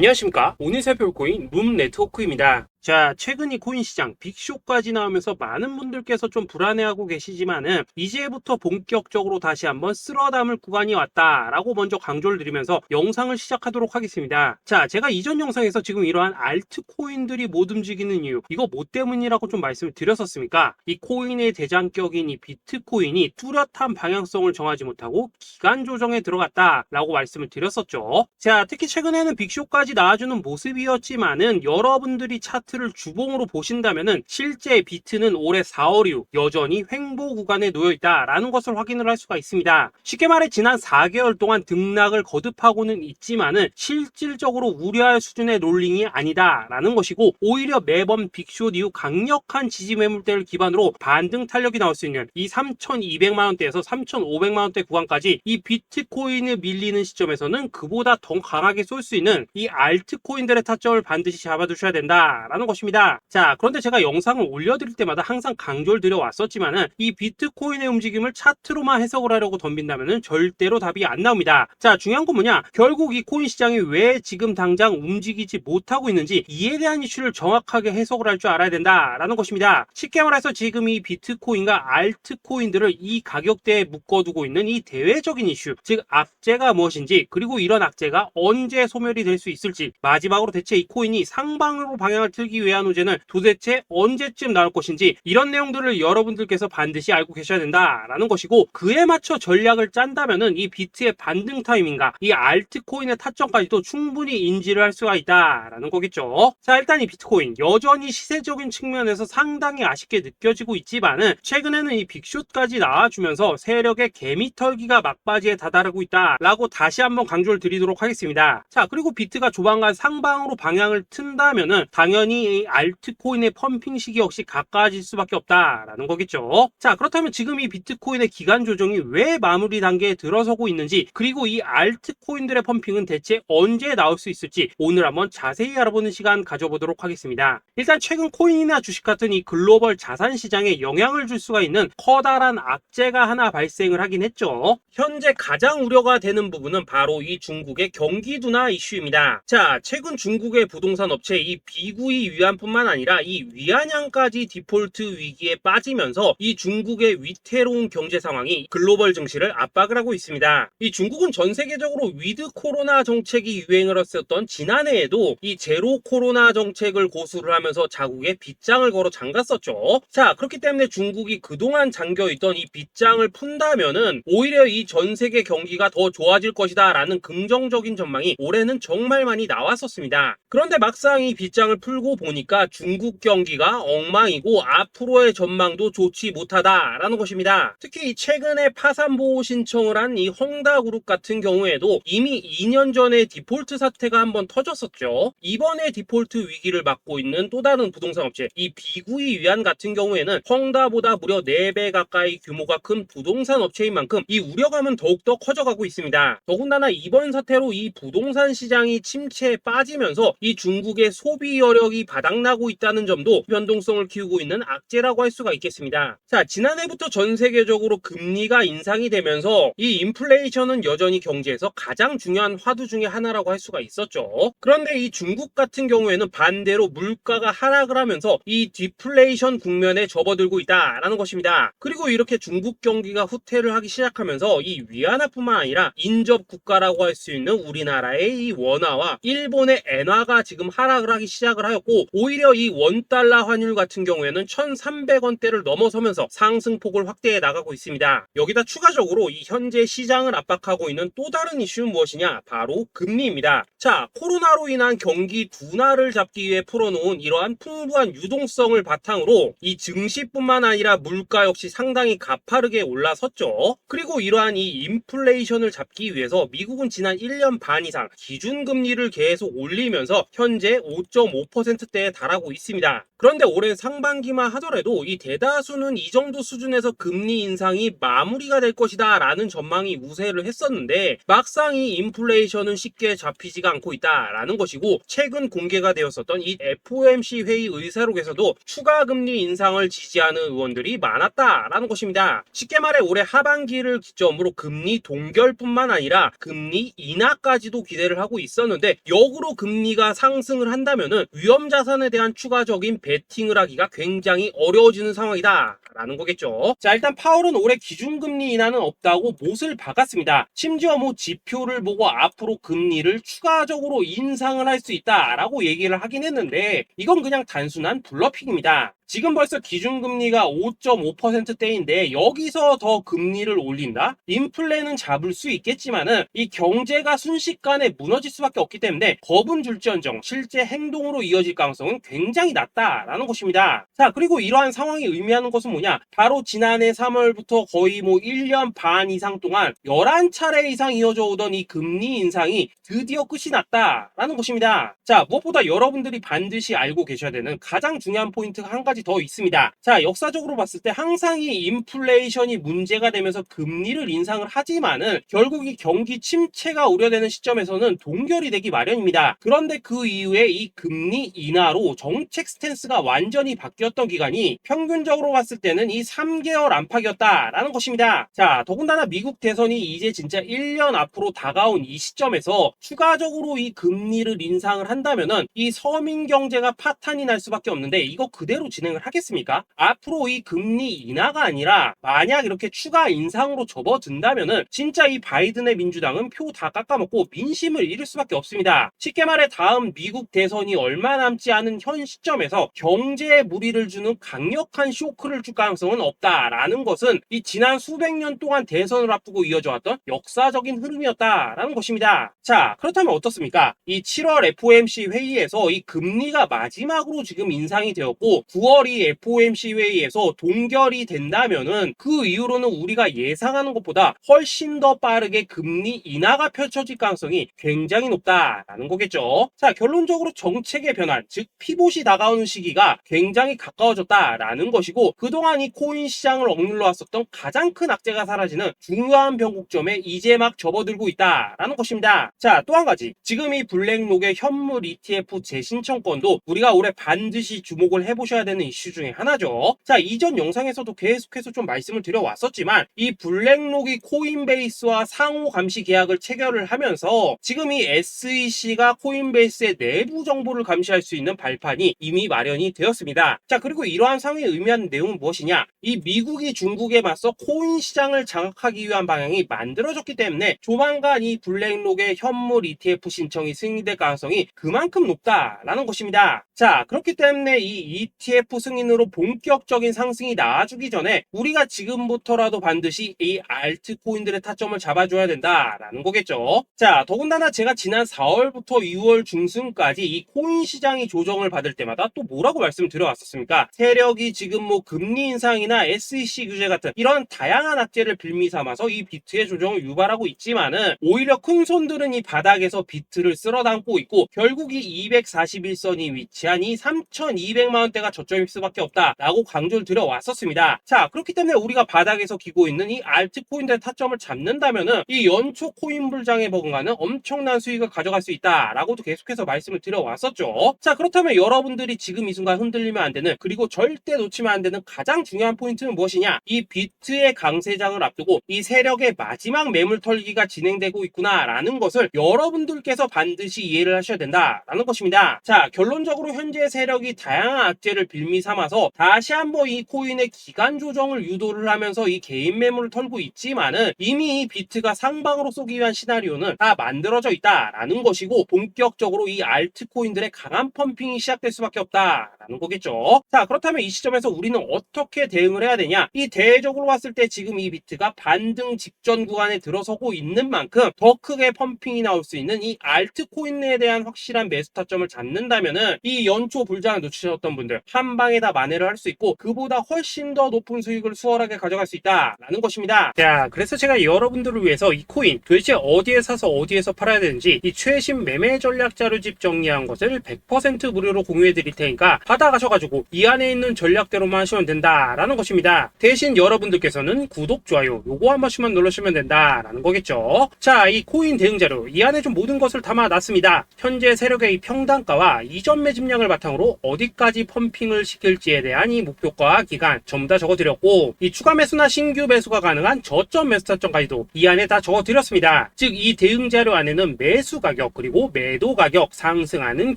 안녕하십니까. 오늘 살펴볼 코인 룸네트워크입니다. 자, 최근 이 코인 시장 빅쇼까지 나오면서 많은 분들께서 좀 불안해하고 계시지만은 이제부터 본격적으로 다시 한번 쓸어담을 구간이 왔다라고 먼저 강조를 드리면서 영상을 시작하도록 하겠습니다. 자, 제가 이전 영상에서 지금 이러한 알트코인들이 못 움직이는 이유, 이거 뭐 때문이라고 좀 말씀을 드렸었습니까? 이 코인의 대장격인 이 비트코인이 뚜렷한 방향성을 정하지 못하고 기간 조정에 들어갔다라고 말씀을 드렸었죠. 자, 특히 최근에는 빅쇼까지 나와주는 모습이었지만은 여러분들이 차트를 주봉으로 보신다면은 실제 비트는 올해 4월 이후 여전히 횡보 구간에 놓여 있다라는 것을 확인을 할 수가 있습니다. 쉽게 말해 지난 4개월 동안 등락을 거듭하고는 있지만은 실질적으로 우려할 수준의 롤링이 아니다라는 것이고, 오히려 매번 빅숏 이후 강력한 지지 매물대를 기반으로 반등 탄력이 나올 수 있는 이 3,200만 원대에서 3,500만 원대 구간까지 이 비트코인을 밀리는 시점에서는 그보다 더 강하게 쏠 수 있는 이 알트코인들의 타점을 반드시 잡아두셔야 된다라는 것입니다. 자, 그런데 제가 영상을 올려드릴 때마다 항상 강조를 드려왔었지만은 이 비트코인의 움직임을 차트로만 해석을 하려고 덤빈다면은 절대로 답이 안 나옵니다. 자, 중요한 건 뭐냐? 결국 이 코인 시장이 왜 지금 당장 움직이지 못하고 있는지 이에 대한 이슈를 정확하게 해석을 할 줄 알아야 된다라는 것입니다. 쉽게 말해서 지금 이 비트코인과 알트코인들을 이 가격대에 묶어두고 있는 이 대외적인 이슈, 즉 악재가 무엇인지, 그리고 이런 악재가 언제 소멸이 될 수 있을지, 마지막으로 대체 이 코인이 상방으로 방향을 틀기 위한 호재는 도대체 언제쯤 나올 것인지, 이런 내용들을 여러분들께서 반드시 알고 계셔야 된다라는 것이고, 그에 맞춰 전략을 짠다면은 이 비트의 반등 타이밍과 이 알트코인의 타점까지도 충분히 인지를 할 수가 있다라는 거겠죠. 자, 일단 이 비트코인 여전히 시세적인 측면에서 상당히 아쉽게 느껴지고 있지만은 최근에는 이 빅숏까지 나와주면서 세력의 개미털기가 막바지에 다다르고 있다라고 다시 한번 강조를 드리도록 하겠습니다. 자, 그리고 비트가 조만간 상방으로 방향을 튼다면은 당연히 이 알트코인의 펌핑 시기 역시 가까워질 수밖에 없다라는 거겠죠. 자, 그렇다면 지금 이 비트코인의 기간 조정이 왜 마무리 단계에 들어서고 있는지, 그리고 이 알트코인들의 펌핑은 대체 언제 나올 수 있을지 오늘 한번 자세히 알아보는 시간 가져보도록 하겠습니다. 일단 최근 코인이나 주식 같은 이 글로벌 자산 시장에 영향을 줄 수가 있는 커다란 악재가 하나 발생을 하긴 했죠. 현재 가장 우려가 되는 부분은 바로 이 중국의 경기 둔화 이슈입니다. 자, 최근 중국의 부동산 업체 이 비구이 위안뿐만 아니라 이 위안양까지 디폴트 위기에 빠지면서 이 중국의 위태로운 경제 상황이 글로벌 증시를 압박을 하고 있습니다. 이 중국은 전 세계적으로 위드 코로나 정책이 유행을 했었던 지난해에도 이 제로 코로나 정책을 고수를 하면서 자국에 빗장을 걸어 잠갔었죠. 자, 그렇기 때문에 중국이 그동안 잠겨있던 이 빗장을 푼다면은 오히려 이 전 세계 경기가 더 좋아질 것이다 라는 긍정적인 전망이 올해는 정말 많이 나왔었습니다. 그런데 막상 이 빗장을 풀고 보니까 중국 경기가 엉망이고 앞으로의 전망도 좋지 못하다라는 것입니다. 특히 최근에 파산 보호 신청을 한 이 헝다그룹 같은 경우에도 이미 2년 전에 디폴트 사태가 한번 터졌었죠. 이번에 디폴트 위기를 맞고 있는 또 다른 부동산 업체 이 비구이 위안 같은 경우에는 헝다보다 무려 4배 가까이 규모가 큰 부동산 업체인 만큼 이 우려감은 더욱더 커져가고 있습니다. 더군다나 이번 사태로 이 부동산 시장이 침체에 빠지면서 이 중국의 소비 여력이 바닥나고 있다는 점도 변동성을 키우고 있는 악재라고 할 수가 있겠습니다. 자, 지난해부터 전 세계적으로 금리가 인상이 되면서 이 인플레이션은 여전히 경제에서 가장 중요한 화두 중에 하나라고 할 수가 있었죠. 그런데 이 중국 같은 경우에는 반대로 물가가 하락을 하면서 이 디플레이션 국면에 접어들고 있다라는 것입니다. 그리고 이렇게 중국 경기가 후퇴를 하기 시작하면서 이 위안화뿐만 아니라 인접 국가라고 할 수 있는 우리나라의 이 원화와 일본의 엔화가 지금 하락을 하기 시작을 하였고, 오히려 이 원달러 환율 같은 경우에는 1,300원대를 넘어서면서 상승폭을 확대해 나가고 있습니다. 여기다 추가적으로 이 현재 시장을 압박하고 있는 또 다른 이슈는 무엇이냐? 바로 금리입니다. 자, 코로나로 인한 경기 둔화를 잡기 위해 풀어놓은 이러한 풍부한 유동성을 바탕으로 이 증시뿐만 아니라 물가 역시 상당히 가파르게 올라섰죠. 그리고 이러한 이 인플레이션을 잡기 위해서 미국은 지난 1년 반 이상 기준금리를 계속 올리면서 현재 5.5%대에 달하고 있습니다. 그런데 올해 상반기만 하더라도 이 대다수는 이 정도 수준에서 금리 인상이 마무리가 될 것이다 라는 전망이 우세를 했었는데, 막상 이 인플레이션은 쉽게 잡히지가 않고 있다라는 것이고, 최근 공개가 되었었던 이 FOMC 회의 의사록에서도 추가 금리 인상을 지지하는 의원들이 많았다라는 것입니다. 쉽게 말해 올해 하반기를 기점으로 금리 동결뿐만 아니라 금리 인하까지도 기대를 하고 있었는데, 역으로 금리가 상승을 한다면은 위험 자산에 대한 추가적인 베팅을 하기가 굉장히 어려워지는 상황이다 라는 거겠죠. 자, 일단 파월은 올해 기준금리 인하는 없다고 못을 박았습니다. 심지어 뭐 지표를 보고 앞으로 금리를 추가적으로 인상을 할 수 있다라고 얘기를 하긴 했는데, 이건 그냥 단순한 블러핑입니다. 지금 벌써 기준금리가 5.5%대인데 여기서 더 금리를 올린다? 인플레는 잡을 수 있겠지만은 이 경제가 순식간에 무너질 수밖에 없기 때문에 겁은 줄지언정 실제 행동으로 이어질 가능성은 굉장히 낮다라는 것입니다. 자, 그리고 이러한 상황이 의미하는 것은 뭐냐? 바로 지난해 3월부터 거의 뭐 1년 반 이상 동안 11차례 이상 이어져 오던 이 금리 인상이 드디어 끝이 났다라는 것입니다. 자, 무엇보다 여러분들이 반드시 알고 계셔야 되는 가장 중요한 포인트가 한 가지 더 있습니다. 자, 역사적으로 봤을 때 항상 이 인플레이션이 문제가 되면서 금리를 인상을 하지만은 결국 이 경기 침체가 우려되는 시점에서는 동결이 되기 마련입니다. 그런데 그 이후에 이 금리 인하로 정책 스탠스가 완전히 바뀌었던 기간이 평균적으로 봤을 때는 이 3개월 안팎이었다라는 것입니다. 자, 더군다나 미국 대선이 이제 진짜 1년 앞으로 다가온 이 시점에서 추가적으로 이 금리를 인상을 한다면은 이 서민 경제가 파탄이 날 수밖에 없는데, 이거 그대로 진행을 하겠습니까? 앞으로 이 금리 인하가 아니라 만약 이렇게 추가 인상으로 접어든다면은 진짜 이 바이든의 민주당은 표 다 깎아먹고 민심을 잃을 수밖에 없습니다. 쉽게 말해 다음 미국 대선이 얼마 남지 않은 현 시점에서 경제에 무리를 주는 강력한 쇼크를 줄 가능성은 없다라는 것은 이 지난 수백 년 동안 대선을 앞두고 이어져 왔던 역사적인 흐름이었다라는 것입니다. 자, 그렇다면 어떻습니까? 이 7월 FOMC 회의에서 이 금리가 마지막으로 지금 인상이 되었고 9월 이 FOMC 회의에서 동결이 된다면은 그 이후로는 우리가 예상하는 것보다 훨씬 더 빠르게 금리 인하가 펼쳐질 가능성이 굉장히 높다라는 거겠죠. 자, 결론적으로 정책의 변환, 즉 피봇이 다가오는 시기가 굉장히 가까워졌다라는 것이고, 그동안 이 코인 시장을 억눌러 왔었던 가장 큰 악재가 사라지는 중요한 변곡점에 이제 막 접어들고 있다라는 것입니다. 자, 또 한 가지, 지금 이 블랙록의 현물 ETF 재신청권도 우리가 올해 반드시 주목을 해보셔야 되는 이슈 중에 하나죠. 자, 이전 영상에서도 계속해서 좀 말씀을 드려왔었지만 이 블랙록이 코인베이스와 상호 감시 계약을 체결을 하면서 지금 이 SEC가 코인베이스의 내부 정보를 감시할 수 있는 발판이 이미 마련이 되었습니다. 자, 그리고 이러한 상황이 의미하는 내용은 무엇이냐? 이 미국이 중국에 맞서 코인 시장을 장악하기 위한 방향이 만들어졌기 때문에 조만간 이 블랙록의 현물 ETF 신청이 승인될 가능성이 그만큼 높다라는 것입니다. 자, 그렇기 때문에 이 ETF 승인으로 본격적인 상승이 나와주기 전에 우리가 지금부터라도 반드시 이 알트코인들의 타점을 잡아줘야 된다라는 거겠죠. 자, 더군다나 제가 지난 4월부터 6월 중순까지 이 코인 시장이 조정을 받을 때마다 또 뭐라고 말씀드려왔었습니까? 세력이 지금 뭐 금리 인상이나 SEC 규제 같은 이런 다양한 악재를 빌미 삼아서 이 비트의 조정을 유발하고 있지만은 오히려 큰 손들은 이 바닥에서 비트를 쓸어담고 있고 결국 이 241선이 위치한 이 3,200만 원대가 저점일 수밖에 없다라고 강조를 드려왔었습니다. 자, 그렇기 때문에 우리가 바닥에서 기고 있는 이 알트코인들의 타점을 잡는다면은 이 연초 코인 불장에 버금가는 엄청난 수익을 가져갈 수 있다라고도 계속해서 말씀을 드려왔었죠. 자, 그렇다면 여러분들이 지금 이 순간 흔들리면 안 되는, 그리고 절대 놓치면 안 되는 가장 중요한 포인트는 무엇이냐? 이 비트의 강세장을 앞두고 이 세력의 마지막 매물 털기가 진행되고 있구나라는 것을 여러분들께서 반드시 이해를 하셔야 된다라는 것입니다. 자, 결론적으로 현재 세력이 다양한 악재를 빌미 삼아서 다시 한번 이 코인의 기간 조정을 유도를 하면서 이 개인 매물을 털고 있지만은 이미 이 비트가 상방으로 쏘기 위한 시나리오는 다 만들어져 있다라는 것이고, 본격적으로 이 알트코인들의 강한 펌핑이 시작될 수밖에 없다라는 거겠죠. 자, 그렇다면 이 시점에서 우리는 어떻게 대응을 해야 되냐? 이 대외적으로 봤을 때 지금 이 비트가 반등 직전 구간에 들어서고 있는 만큼 더 크게 펌핑이 나올 수 있는 이 알트코인에 대한 확실한 매수 타점을 잡는다면은 이 이 연초 불장을 놓치셨던 분들 한 방에 다 만회를 할 수 있고 그보다 훨씬 더 높은 수익을 수월하게 가져갈 수 있다라는 것입니다. 자, 그래서 제가 여러분들을 위해서 이 코인 도대체 어디에 사서 어디에서 팔아야 되는지 이 최신 매매 전략 자료집 정리한 것을 100% 무료로 공유해 드릴 테니까 받아가셔가지고 이 안에 있는 전략대로만 하시면 된다라는 것입니다. 대신 여러분들께서는 구독, 좋아요 요거 한 번씩만 눌러주시면 된다라는 거겠죠. 자, 이 코인 대응 자료 이 안에 좀 모든 것을 담아놨습니다. 현재 세력의 이 평단가와 이전 매집량을 바탕으로 어디까지 펌핑을 시킬지에 대한 이 목표가 기간 전부 다 적어드렸고 이 추가 매수나 신규 매수가 가능한 저점 매수 타점까지도 이 안에 다 적어드렸습니다. 즉 이 대응 자료 안에는 매수 가격 그리고 매도 가격 상승하는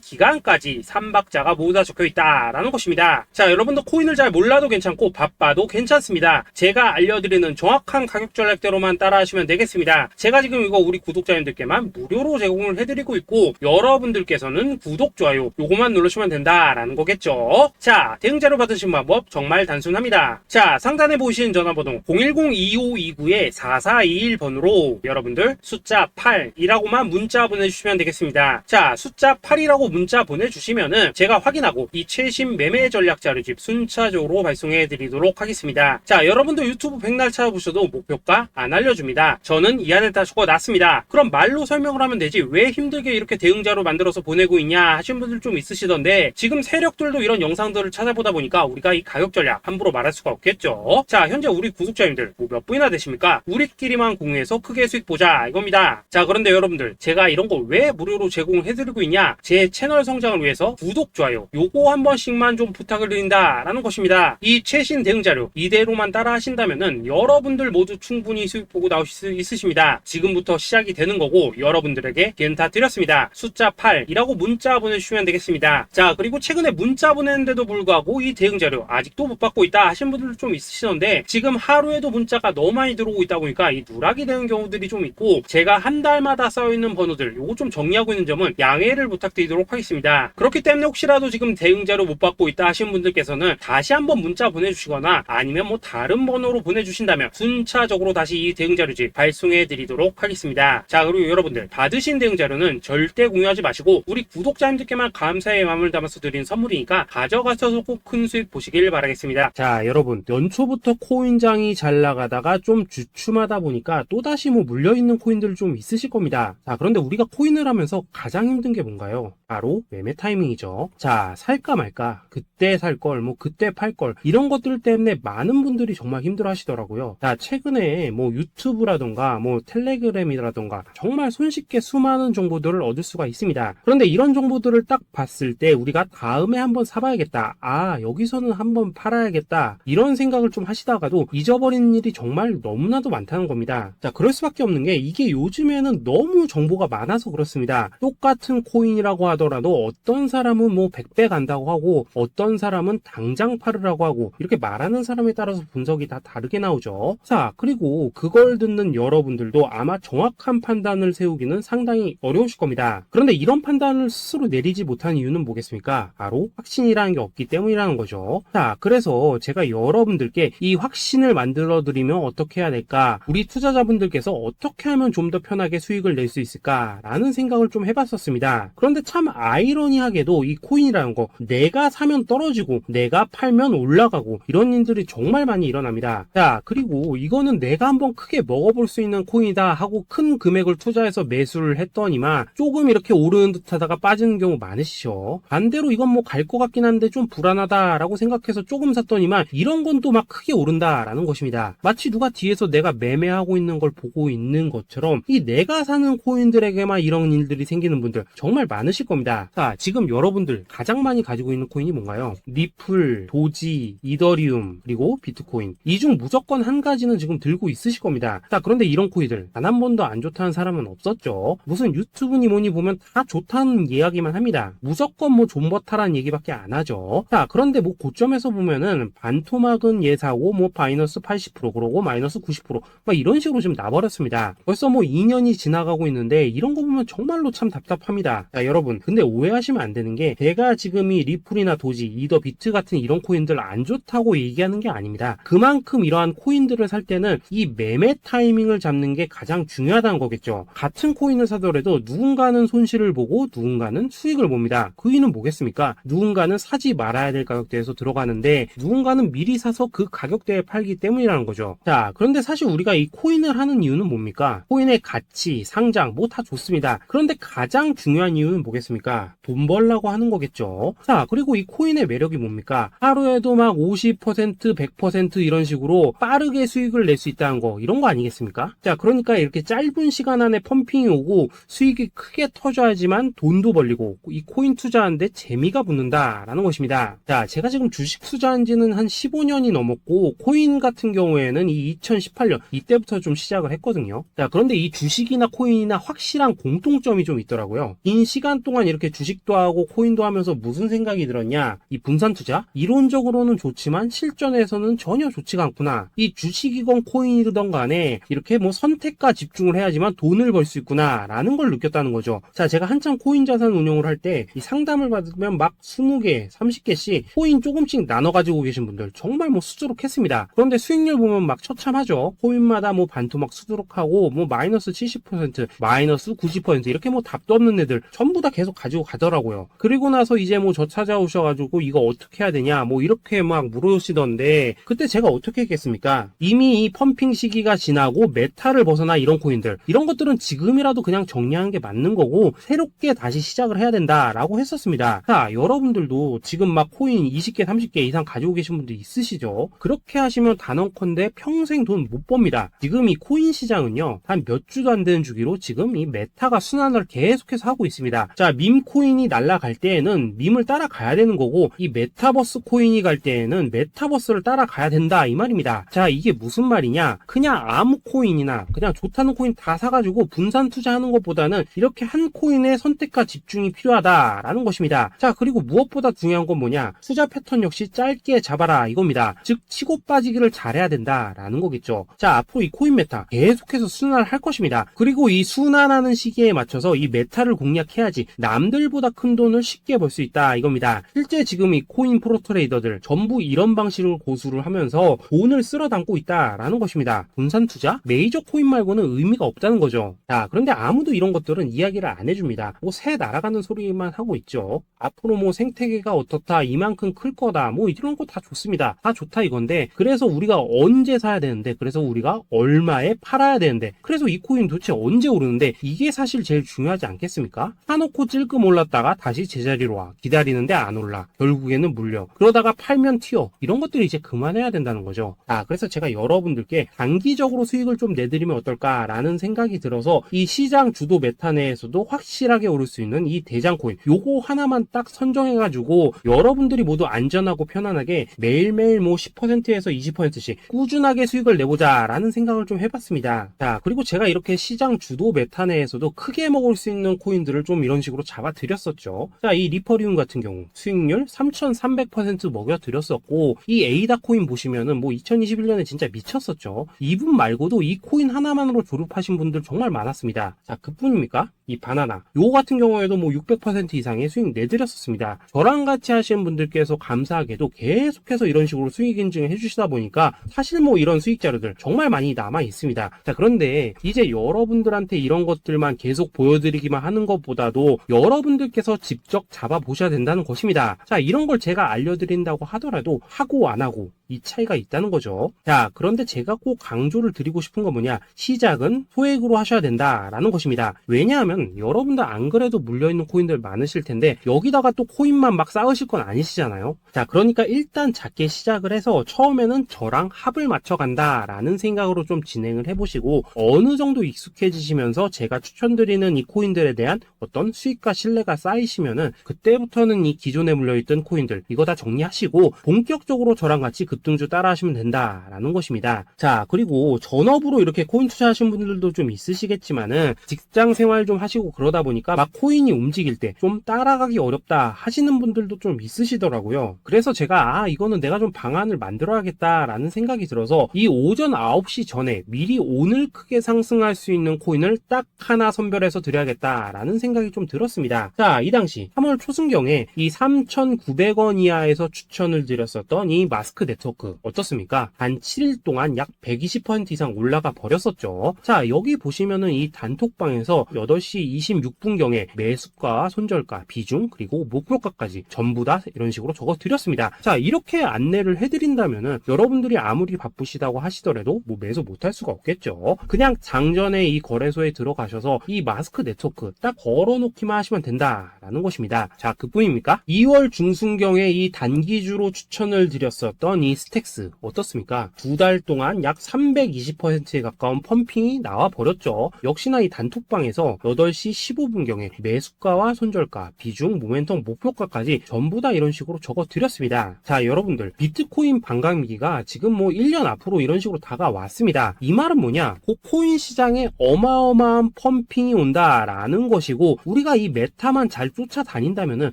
기간까지 3박자가 모두 다 적혀있다라는 것입니다. 자, 여러분도 코인을 잘 몰라도 괜찮고 바빠도 괜찮습니다. 제가 알려드리는 정확한 가격 전략대로만 따라하시면 되겠습니다. 제가 지금 이거 우리 구독자님들께만 무료로 제공을 해드리고 있고 여러분들께서는 구독, 좋아요 요거만 누르시면 된다라는 거겠죠. 자, 대응 자료 받으신 방법 정말 단순합니다. 자, 상단에 보이시는 전화번호 010-2529-4421번으로 여러분들 숫자 8이라고만 문자 보내주시면 되겠습니다. 자, 숫자 8이라고 문자 보내주시면은 제가 확인하고 이 최신 매매 전략 자료집 순차적으로 발송해 드리도록 하겠습니다. 자, 여러분도 유튜브 백날 찾아보셔도 목표가 안 알려줍니다. 저는 이 안에 다 적어놨습니다. 그럼 말로 설명을 하면 되지 왜 힘들게 이렇게 대응 자료 만들어서 보내고 있냐 하시는 분들 좀 있으시던데 지금 세력들도 이런 영상들을 찾아보다 보니까 우리가 이 가격 전략 함부로 말할 수가 없겠죠. 자, 현재 우리 구독자님들 몇 분이나 되십니까? 우리끼리만 공유해서 크게 수익 보자 이겁니다. 자, 그런데 여러분들 제가 이런 거 왜 무료로 제공을 해드리고 있냐? 제 채널 성장을 위해서 구독, 좋아요 요거 한 번씩만 좀 부탁을 드린다라는 것입니다. 이 최신 대응 자료 이대로만 따라 하신다면은 여러분들 모두 충분히 수익 보고 나오실 수 있으십니다. 지금부터 시작이 되는 거고 여러분들에게 기회는 다 드렸습니다. 숫자 8이라고 문자 보내주시면 되겠습니다. 자, 그리고 최근에 문자 보냈는데도 불구하고 이 대응 자료 아직도 못 받고 있다 하신 분들 좀 있으시던데 지금 하루에도 문자가 너무 많이 들어오고 있다 보니까 이 누락이 되는 경우들이 좀 있고 제가 한 달마다 쌓여있는 번호들 요거 좀 정리하고 있는 점은 양해를 부탁드리도록 하겠습니다. 그렇기 때문에 혹시라도 지금 대응 자료 못 받고 있다 하신 분들께서는 다시 한번 문자 보내주시거나 아니면 뭐 다른 번호로 보내주신다면 순차적으로 다시 이 대응 자료집 발송해 드리도록 하겠습니다. 자, 그리고 여러분들 받으신 대응 자료는 절대 공유하지 마시고 우리 구독자님들께만 감사의 마음을 담아서 드린 선물이니까 가져가셔서 꼭 큰 수익 보시길 바라겠습니다. 자, 여러분 연초부터 코인장이 잘 나가다가 좀 주춤하다 보니까 또다시 뭐 물려있는 코인들 좀 있으실 겁니다. 자, 그런데 우리가 코인을 하면서 가장 힘든 게 뭔가요? 바로 매매 타이밍이죠. 자, 살까 말까 그때 살 걸 뭐 그때 팔 걸 이런 것들 때문에 많은 분들이 정말 힘들어 하시더라고요. 자, 최근에 뭐 유튜브라던가 뭐 텔레그램이라던가 정말 손쉽게 수많은 정보들을 얻을 수가 있습니다. 그런데 이런 정보들을 딱 봤을 때 우리가 다음에 한번 사봐야겠다, 아 여기서는 한번 팔아야겠다 이런 생각을 좀 하시다가도 잊어버리는 일이 정말 너무나도 많다는 겁니다. 자, 그럴 수밖에 없는 게 이게 요즘에는 너무 정보가 많아서 그렇습니다. 똑같은 코인이라고 하더라도 어떤 사람은 뭐 100배 간다고 하고 어떤 사람은 당장 팔으라고 하고 이렇게 말하는 사람에 따라서 분석이 다 다르게 나오죠. 자, 그리고 그걸 듣는 여러분들도 아마 정확한 판단을 세우기는 상당히 어려우실 겁니다. 그런데 이런 판단을 스스로 내리지 못한 이유는 뭐겠습니까? 바로 확신이라는 게 없기 때문이라는 거죠. 자, 그래서 제가 여러분들께 이 확신을 만들어 드리면 어떻게 해야 될까? 우리 투자자분들께서 어떻게 하면 좀 더 편하게 수익을 낼 수 있을까? 라는 생각을 좀 해봤었습니다. 그런데 참 아이러니하게도 이 코인이라는 거 내가 사면 떨어지고 내가 팔면 올라가고 이런 일들이 정말 많이 일어납니다. 자, 그리고 이거는 내가 한번 크게 먹어볼 수 있는 코인이다 하고 큰 금액을 투자해서 매수를 했더니만 조금 이렇게 오르는 듯 하다가 빠지는 경우 많으시죠. 반대로 이건 뭐 갈 것 같긴 한데 좀 불안하다 라고 생각해서 조금 샀더니만 이런 건 또 막 크게 오른다 라는 것입니다. 마치 누가 뒤에서 내가 매매하고 있는 걸 보고 있는 것처럼 이 내가 사는 코인들에게만 이런 일들이 생기는 분들 정말 많으실 겁니다. 자, 지금 여러분들 가장 많이 가지고 있는 코인이 뭔가요? 리플, 도지, 이더리움, 그리고 비트코인. 이 중 무조건 한 가지는 지금 들고 있으실 겁니다. 자, 그런데 이런 코인들 단 한 번도 안 좋다는 사람은 없었죠. 무슨 유튜브니 뭐니 보면 다 좋다는 이야기만 합니다. 무조건 뭐 존버타라는 얘기밖에 안 하죠. 자, 그런데 뭐 고점에서 보면은 반토막은 예사고 뭐 마이너스 80% 그러고 마이너스 90% 막 이런 식으로 지금 나버렸습니다. 벌써 뭐 2년이 지나가고 있는데 이런 거 보면 정말로 참 답답합니다. 자, 여러분 근데 오해하시면 안 되는 게 제가 지금 이 리플이나 도지, 이더 비트 같은 이런 코인들 안 좋다고 얘기하는 게 아닙니다. 그만큼 이러한 코인들을 살 때는 이 매매 타이밍을 잡는 게 가장 중요하다는 거겠죠. 같은 코인을 사더라도 누군가는 손실을 보고 누군가는 수익을 봅니다. 그 이유는 뭐겠습니까? 누군가는 사지 말아야 될 가격대에서 들어가는데 누군가는 미리 사서 그 가격대에 팔기 때문이라는 거죠. 자, 그런데 사실 우리가 이 코인을 하는 이유는 뭡니까? 코인의 가치, 상장 뭐 다 좋습니다. 그런데 가장 중요한 이유는 뭐겠습니까? 돈 벌라고 하는 거겠죠. 자, 그리고 이 코인의 매력이 뭡니까? 하루에도 막 50%, 100% 이런 식으로 빠르게 수익을 낼 수 있다는 거, 이런 거 아니겠습니까? 자, 그러니까 이렇게 짧은 시간 안에 펌핑이 오고 수익이 크게 터져야지만 돈도 벌리고 이 코인 투자하는데 재미가 붙는다라는 것입니다. 자, 제가 지금 주식 투자한 지는 한 15년이 넘었고 코인 같은 경우에는 이 2018년 이때부터 좀 시작을 했거든요. 자, 그런데 이 주식이나 코인이나 확실한 공통점이 좀 있더라고요. 긴 시간 동안 이렇게 주식도 하고 코인도 하면서 무슨 생각이 들었냐? 이 분산 투자? 이론적으로는 좋지만 실전에서는 전혀 좋지가 않구나. 이 주식이건 코인이든 간에 이렇게 뭐 선택과 집중을 해야지만 돈을 벌 수 있구나 라는 걸 느꼈다는 거죠. 자, 제가 한참 코인 자산 운용을 할 때 이 상담을 받으면 막 20개, 30개씩 코인 조금씩 나눠 가지고 계신 분들 정말 뭐 수두룩했습니다. 그런데 수익률 보면 막 처참하죠. 코인마다 뭐 반토막 수두룩하고 뭐 마이너스 70%, 마이너스 90% 이렇게 뭐 답도 없는 애들 전부 다 계속 가지고 가더라고요. 그리고 나서 이제 뭐 저 찾아오셔가지고 이거 어떻게 해야 되냐 뭐 이렇게 막 물으시던데 그때 제가 어떻게 했겠습니까? 이미 이 펌핑 시기가 지나고 메타를 벗어나 이런 코인들 이런 것들은 지금이라도 그냥 정리하는 게 맞는 거고 새롭게 다시 시작을 해야 된다라고 했었습니다. 자, 여러분들도 지금 막 코인 20개, 30개 이상 가지고 계신 분들 있으시죠? 그렇게 하시면 단언컨대 평생 돈 못 법니다. 지금 이 코인 시장은요 한 몇 주도 안 되는 주기로 지금 이 메타가 순환을 계속해서 하고 있습니다. 자, 밈 코인이 날아갈 때에는 밈을 따라가야 되는 거고 이 메타버스 코인이 갈 때에는 메타버스를 따라가야 된다 이 말입니다. 자, 이게 무슨 말이냐? 그냥 아무 코인이나 그냥 좋다는 코인 다 사가지고 분산 투자하는 것보다는 이렇게 한 코인에 선택과 집중이 필요하다라는 것입니다. 자, 그리고 무엇보다 중요한 건 뭐냐? 투자 패턴 역시 짧게 잡아라 이겁니다. 즉 치고 빠지기를 잘해야 된다라는 거겠죠. 자, 앞으로 이 코인 메타 계속해서 순환을 할 것입니다. 그리고 이 순환하는 시기에 맞춰서 이 메타를 공략해야지 남들보다 큰 돈을 쉽게 벌 수 있다 이겁니다. 실제 지금 이 코인 프로트레이더들 전부 이런 방식을 고수를 하면서 돈을 쓸어 담고 있다라는 것입니다. 분산 투자? 메이저 코인 말고는 의미가 없다는 거죠. 자, 그런데 아무도 이런 것들은 이야기를 안 해줍니다. 뭐 새 날아가는 소리만 하고 있죠. 앞으로 뭐 생태계가 어떻다, 이만큼 클 거다, 뭐 이런 거 다 좋습니다. 다 좋다 이건데 그래서 우리가 언제 사야 되는데 그래서 우리가 얼마에 팔아야 되는데 그래서 이 코인 도대체 언제 오르는데 이게 사실 제일 중요하지 않겠습니까? 사놓고 찔끔 올랐다가 다시 제자리로 와 기다리는데 안 올라 결국에는 물려 그러다가 팔면 튀어 이런 것들이 이제 그만해야 된다는 거죠. 그래서 제가 여러분들께 단기적으로 수익을 좀 내드리면 어떨까라는 생각이 들어서 이 시장 주도 메타 내에서도 확실하게 오를 수 있는 이 대장 코인 요거 하나만 딱 선정해가지고 여러분들이 모두 안전하고 편안하게 매일매일 뭐 10%에서 20%씩 꾸준하게 수익을 내보자 라는 생각을 좀 해봤습니다. 자, 그리고 제가 이렇게 시장 주도 메타 내에서도 크게 먹을 수 있는 코인들을 좀 이런 식으로 잡아드렸었죠. 자, 이 리퍼리움 같은 경우 수익률 3300% 먹여드렸었고 이 에이다 코인 보시면은 뭐 2021년에 진짜 미쳤었죠. 이분 말고도 이 코인 하나만으로 졸업하신 분들 정말 많았습니다. 자, 그뿐입니까? 이 바나나 요거 같은 경우에도 뭐 600% 이상의 수익 내드렸었습니다. 저랑 같이 하시는 분들께서 감사하게도 계속해서 이런 식으로 수익 인증을 해주시다 보니까 사실 뭐 이런 수익 자료들 정말 많이 남아 있습니다. 자, 그런데 이제 여러분들한테 이런 것들만 계속 보여드리기만 하는 것보다도 여러분들께서 직접 잡아보셔야 된다는 것입니다. 자, 이런 걸 제가 알려드린다고 하더라도 하고 안 하고 이 차이가 있다는 거죠. 자, 그런데 제가 꼭 강조를 드리고 싶은 건 뭐냐? 시작은 소액으로 하셔야 된다라는 것입니다. 왜냐하면 여러분들 안 그래도 물려있는 코인들 많으실 텐데 여기다가 또 코인만 막 쌓으실 건 아니시잖아요. 자, 그러니까 일단 작게 시작을 해서 처음에는 저랑 합을 맞춰간다라는 생각으로 좀 진행을 해보시고 어느 정도 익숙해지시면서 제가 추천드리는 이 코인들에 대한 어떤 수익과 신뢰가 쌓이시면은 그때부터는 이 기존에 물려있던 코인들 이거 다 정리하시고 본격적으로 저랑 같이 급등주 따라 하시면 된다라는 것입니다. 자, 그리고 전업으로 이렇게 코인 투자하신 분들도 좀 있으시겠지만은 직장 생활 좀 하시고 그러다 보니까 막 코인이 움직일 때 좀 따라가기 어렵다 하시는 분들도 좀 있으시더라고요. 그래서 제가 이거는 내가 좀 방안을 만들어야겠다라는 생각이 들어서 이 오전 9시 전에 미리 오늘 크게 상승할 수 있는 코인을 딱 하나 선별해서 드려야겠다라는 생각이 좀 들었습니다. 자, 이 당시 3월 초순경에 이 3,900원 이하에서 추천을 드렸었던 이 마스크 네트워크 어떻습니까? 단 7일 동안 약 120% 이상 올라가 버렸었죠. 자, 여기 보시면은 이 단톡방에서 8시 26분경에 매수가, 손절가, 비중, 그리고 목표가까지 전부 다 이런 식으로 적어 드렸습니다. 자, 이렇게 안내를 해드린다면은 여러분들이 아무리 바쁘시다고 하시더라도 뭐 매수 못할 수가 없겠죠. 그냥 장전에 이 거래소에 들어가셔서 이 마스크 네트워크 딱 걸어놓기만 하시면 된다라는 것입니다. 자, 그뿐입니까? 2월 중순경에 이 단기주로 추천을 드렸었던 이 스택스 어떻습니까? 2달 동안 약 320%에 가까운 펌핑이 나와 버렸죠. 역시나 이 단톡방에서 8시 15분경에 매수가와 손절가, 비중, 모멘텀, 목표가까지 전부 다 이런 식으로 적어 드렸습니다. 자, 여러분들 비트코인 반감기가 지금 뭐 1년 앞으로 이런 식으로 다가왔습니다. 이 말은 뭐냐? 그 코인 시장에 어마어마한 펌핑이 온다라는 것이고 우리가 이 메타만 잘 쫓아다닌다면은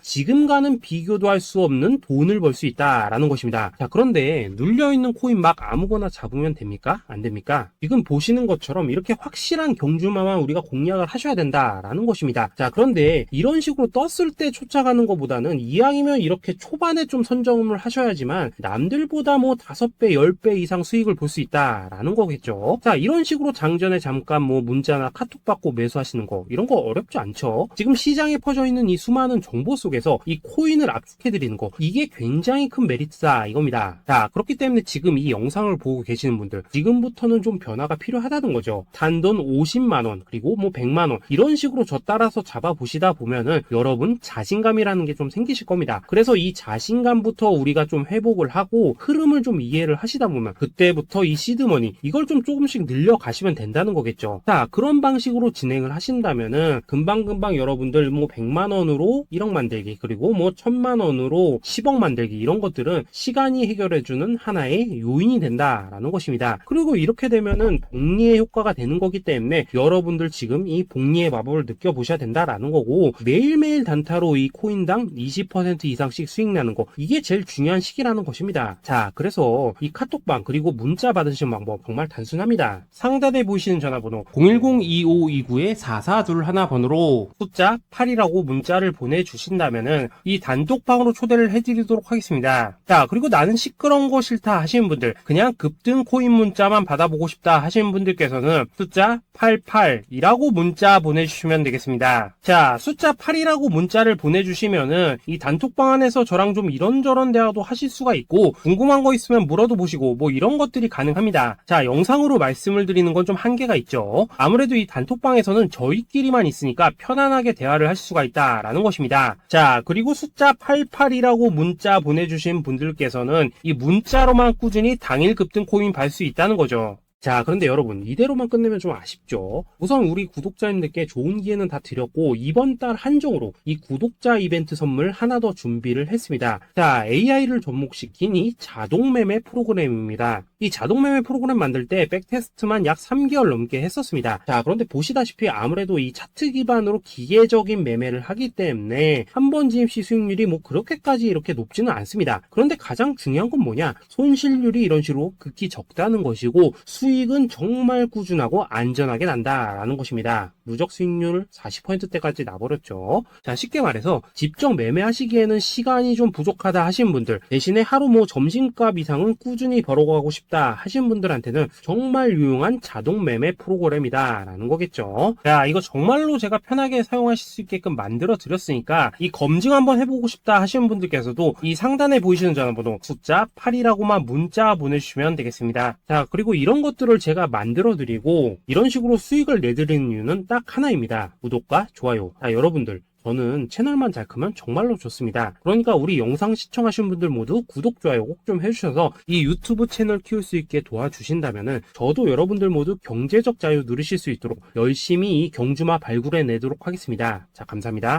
지금과는 비교도 할 수 없는 돈을 벌 수 있다라는 것입니다. 자, 그런데 눌려있는 코인 막 아무거나 잡으면 됩니까? 안 됩니까? 지금 보시는 것처럼 이렇게 확실한 경주마만 우리가 공략을 하셔야 된다라는 것입니다. 자, 그런데 이런 식으로 떴을 때 쫓아가는 것보다는 이왕이면 이렇게 초반에 좀 선점을 하셔야지만 남들보다 뭐 5배, 10배 이상 수익을 볼 수 있다라는 거겠죠. 자, 이런 식으로 장전에 잠깐 뭐 문자나 카톡 받고 매수하시는 거 이런 거 어렵지 않죠. 지금 시장에 퍼져 있는 이 수많은 정보 속에서 이 코인을 압축해드리는 거 이게 굉장히 큰 메리트다 이겁니다. 자, 그렇기 때문에 지금 이 영상을 보고 계시는 분들 지금부터는 좀 변화가 필요하다는 거죠. 단돈 50만원 그리고 뭐 100만원 이런 식으로 저 따라서 잡아보시다 보면은 여러분 자신감이라는 게 좀 생기실 겁니다. 그래서 이 자신감부터 우리가 좀 회복을 하고 흐름을 좀 이해를 하시다 보면 그때부터 이 시드머니 이걸 좀 조금씩 늘려가시면 된다는 거겠죠. 자, 그런 방식으로 진행을 하신다면은 금방금방 여러분들 뭐 100만원으로 1억 만들기 그리고 뭐 1000만원으로 10억 만들기 이런 것들은 시간이 해결해주는 하나의 요인이 된다라는 것입니다. 그리고 이렇게 되면은 복리의 효과가 되는 거기 때문에 여러분들 지금 이 복리의 마법을 느껴보셔야 된다라는 거고 매일매일 단타로 이 코인당 20% 이상씩 수익 나는 거 이게 제일 중요한 시기라는 것입니다. 자, 그래서 이 카톡방 그리고 문자 받으시는 방법 정말 단순합니다. 상단에 보이시는 전화번호 010-2529-4421번으로 숫자 8이라고 문자를 보내주신다면은 이 단톡방으로 초대를 해드리도록 하겠습니다. 자, 그리고 나는 시끄러운 거 싫다 하시는 분들 그냥 급등 코인 문자만 받아보고 싶다 하시는 분들께서는 숫자 88이라고 문자 보내주시면 되겠습니다. 자, 숫자 8이라고 문자를 보내주시면은 이 단톡방 안에서 저랑 좀 이런저런 대화도 하실 수가 있고 궁금한 거 있으면 물어도 보시고 뭐 이런 것들이 가능합니다. 자, 영상으로 말씀을 드리는 건 좀 한계가 있죠. 아무래도 이 단톡방에서는 저희끼리만 있으니까 편안하게 대화를 하실 수가 있다라는 것입니다. 자, 그리고 숫자 88이라고 문자 보내주신 분들께서는 이 문자로만 꾸준히 당일 급등 코인 받을 수 있다는 거죠. 자, 그런데 여러분 이대로만 끝내면 좀 아쉽죠. 우선 우리 구독자님들께 좋은 기회는 다 드렸고 이번 달 한정으로 이 구독자 이벤트 선물 하나 더 준비를 했습니다. 자, AI를 접목시킨 이 자동매매 프로그램입니다. 이 자동매매 프로그램 만들 때 백테스트만 약 3개월 넘게 했었습니다. 자, 그런데 보시다시피 아무래도 이 차트 기반으로 기계적인 매매를 하기 때문에 한 번 진입 시 수익률이 뭐 그렇게까지 이렇게 높지는 않습니다. 그런데 가장 중요한 건 뭐냐? 손실률이 이런 식으로 극히 적다는 것이고 수익은 정말 꾸준하고 안전하게 난다라는 것입니다. 누적 수익률 40%대까지 나버렸죠. 자, 쉽게 말해서 직접 매매하시기에는 시간이 좀 부족하다 하시는 분들 대신에 하루 뭐 점심값 이상은 꾸준히 벌어가고 싶다 하시는 분들한테는 정말 유용한 자동 매매 프로그램이다 라는 거겠죠. 자, 이거 정말로 제가 편하게 사용하실 수 있게끔 만들어 드렸으니까 이 검증 한번 해보고 싶다 하시는 분들께서도 이 상단에 보이시는 전화번호 숫자 8이라고만 문자 보내주시면 되겠습니다. 자, 그리고 이런 것들을 제가 만들어 드리고 이런 식으로 수익을 내드리는 이유는 딱 하나입니다. 구독과 좋아요. 자, 여러분들 저는 채널만 잘 크면 정말로 좋습니다. 그러니까 우리 영상 시청하신 분들 모두 구독, 좋아요 꼭 좀 해주셔서 이 유튜브 채널 키울 수 있게 도와주신다면은 저도 여러분들 모두 경제적 자유 누리실 수 있도록 열심히 이 경주마 발굴해 내도록 하겠습니다. 자, 감사합니다.